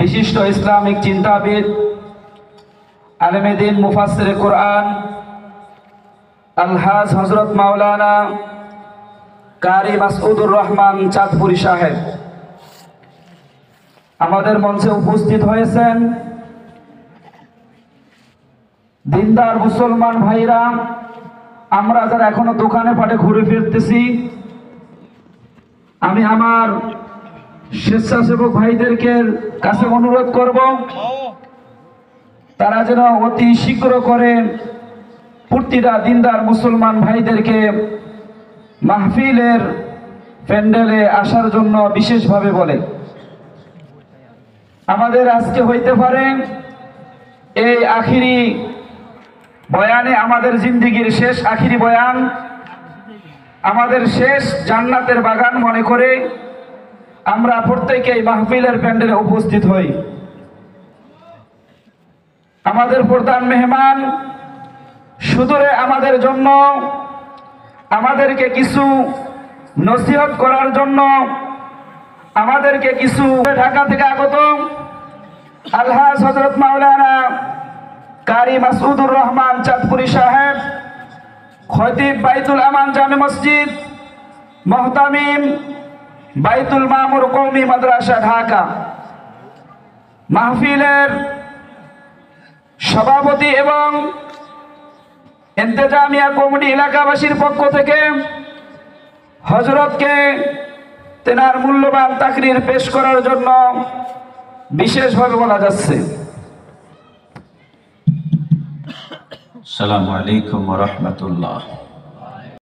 বিশিষ্ট ইসলামিক চিন্তাবিদ, আলেমে দ্বীন, মুফাসসিরে কোরআন আলহাজ হযরত মাওলানা কারি মাসউদুর রহমান চাঁদপুরি সাহেব আমাদের মঞ্চে উপস্থিত হয়েছেন। দিনদার মুসলমান ভাইরা, আমরা যারা এখনো দোকানে পাটে ঘুরে ফিরতেছি, আমি আমার স্বেচ্ছাসেবক ভাইদেরকে কাছে অনুরোধ করব, তারা যেন অতি শীঘ্র করে প্রতিটা দিনদার মুসলমান ভাইদেরকে মাহফিলের প্যান্ডেলে আসার জন্য বিশেষভাবে বলে। আমাদের আজকে হইতে পারে এই আখিরি বয়ানে আমাদের জিন্দেগির শেষ আখিরি বয়ান, আমাদের শেষ জান্নাতের বাগান মনে করে আমরা প্রত্যেকেই মাহফিলের প্যান্ডেলে উপস্থিত হই। আমাদের প্রধান মেহমান সুদূরে আমাদের জন্য, আমাদেরকে কিছু নসিহত করার জন্য, আমাদেরকে কিছু ঢাকা থেকে আগত আলহাজ হযরত মাওলানা কারি মাসউদুর রহমান চাঁদপুরি সাহেব, খতিব বাইতুল আমান জামে মসজিদ, মুহতামিম বাইতুল মামুর কওমি মাদ্রাসা ঢাকা, মাহফিলের সভাপতি এবং ইন্তেজামিয়া কমিটি এলাকাবাসীর পক্ষ থেকে হযরতকে তেনার মূল্যবান তাকরীর পেশ করার জন্য বিশেষভাবে বলা যাচ্ছে। আসসালামু আলাইকুম ওয়া রাহমাতুল্লাহ।